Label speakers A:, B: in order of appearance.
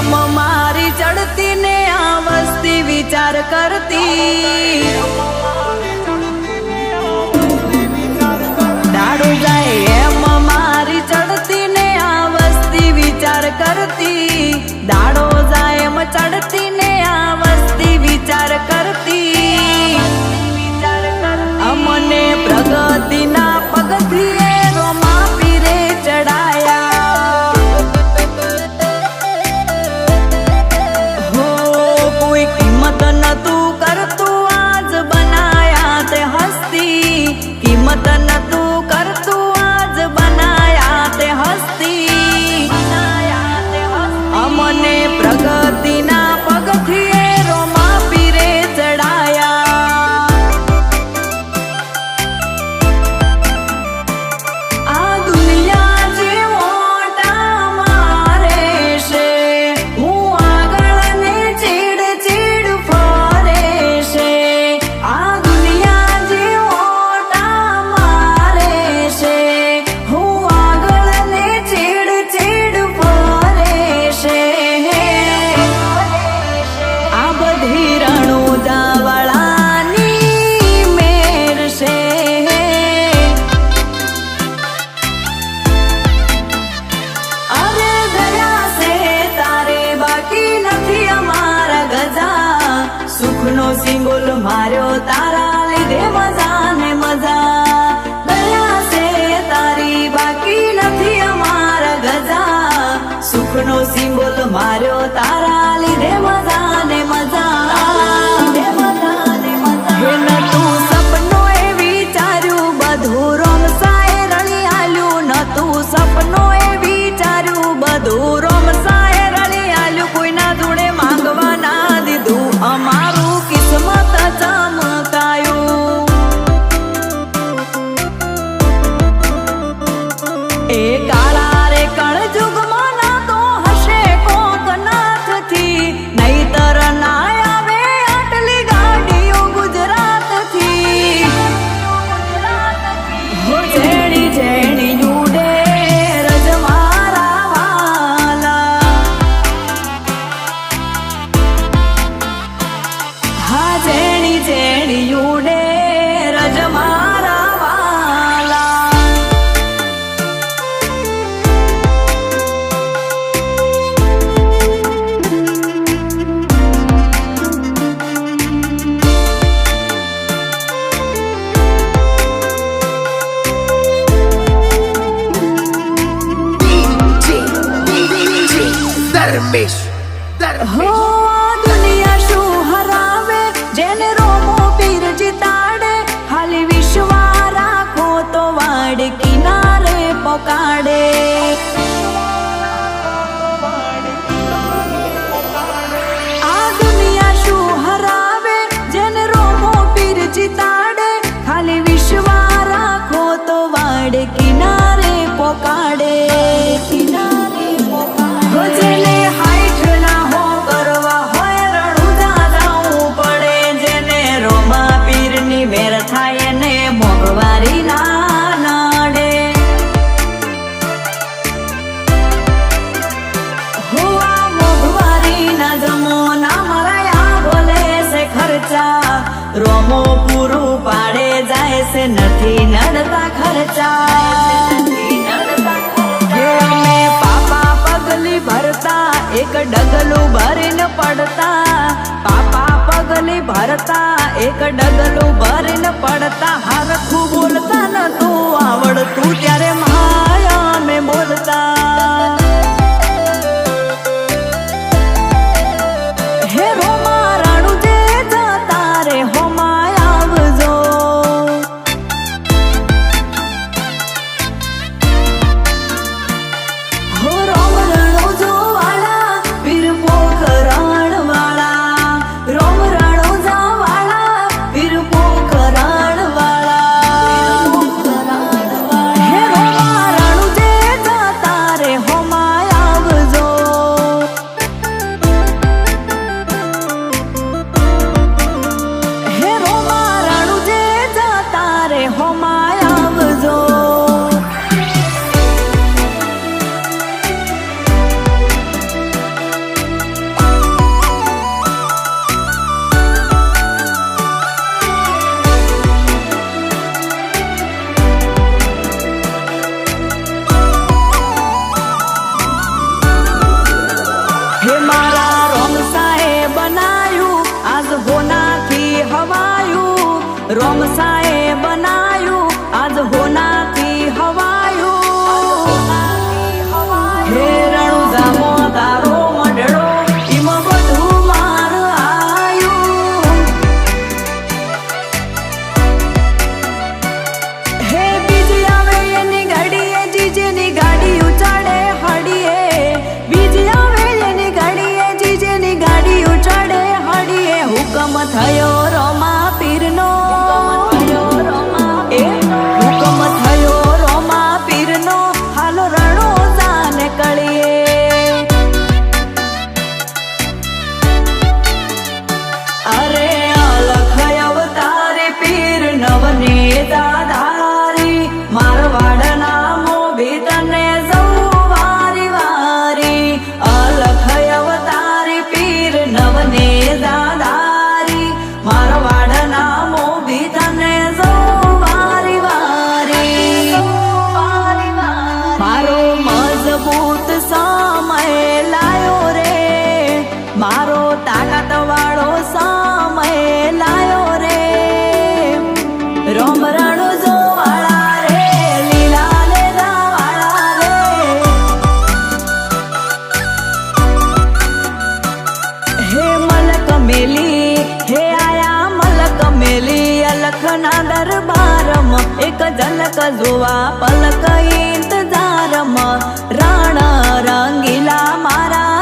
A: એમ મારી ચડતી ને આ વસ્તી વિચાર કરતી દાડો જાય એમ મારી ચડતી ને આ વસ્તી વિચાર કરતી દાડો જાય એમ ચડતી ને આ વસ્તી વિચાર કરતી અમને પ્રગતિના પગથિયે રોમા પીરે ચડાયા હો કોઈ કિંમત નતું કરતું આજ બનાયા તે હસ્તી કિંમત નતું કરતું આજ બનાયા તે હસ્તી અમને પ્રગતિના પગથિયે રોમા પીરે ચડાયા આ દુનિયા જેવો મારે છે હું આગળ ને ચીડ ચીડ ફરે છે આ દુનિયા જેવો મારે છે હું આગળ ને ચીડ ચીડ ફરે છે આ બધી રણુજાવાળાની મેર છે અરે દયા છે તારે બાકી નથી અમારા ગજા સુખનો સિંગોલ માર્યો તારા લીધે મજા ને મજા દયા છે તારી બાકી નથી અમારા ગજા સુખનો સિંગોલ માર્યો તારા લીધે મજા ને મજા હે નતું સપનો એ વિચાર્યું બધું રોમસાએ રળી આલ્યું નતું સપનો એ વિચાર્યું બધું રોમસાએ રળી આલ્યું કોઈના જોડે માંગવા ના દીધું અમારું કિસ્મત ચમકાયું એ કાળા રે કળજુગમાં ના તો હશે કોક નાથથી નહીતર ના આવે આટલી ગાડીઓ ગુજરાતથી હો જેણી જેણી ઉડે રજ મારા વાલા હા જેણી જેણી ઉડે રજ મારા વાલા
B: ધર્મેશ
A: હો દુનિયા શું હરાવે જેને રોમો પીર જીતાડે ખાલી વિશ્વા રાખો તો વાડ કિનારે પોકાડે આ દુનિયા શું હરાવે જેને રોમો પીર જીતાડે ખાલી વિશ્વા રાખો તો વાડ કિનારે પોકાડે હો જેને હાઈઠ ના હો કરવા હોય રણુજા જાવું પડે જેને રોમા પીરની મેર થાય એને મોંઘવારી ના નડે હો આ મોંઘવારી ના જમો ના મરાયા બોલે છે ખર્ચા રોમો પૂરું પાડે જાય છે નથી નડતા ખર્ચા હે અમે પાપા પગલી ભરતા એક ડગલું ભરીને પડતા પાપા પગલી ભરતા એક ડગલું ભરીને પડતા હરખું બોલતા નતું આવડતું ત્યારે માયા મેં બોલતા હે રોમા રણુજે જતા રે હોમાય આવજો હો રોમ રણુજો વાળા વીર પોખરણ વાળા રોમ રણુજા વાળા વીર પોખરણ વાળા દરબારમાં એક ઝલક જોવા પલક ઇંતજારમાં રણ રંગીલા મારા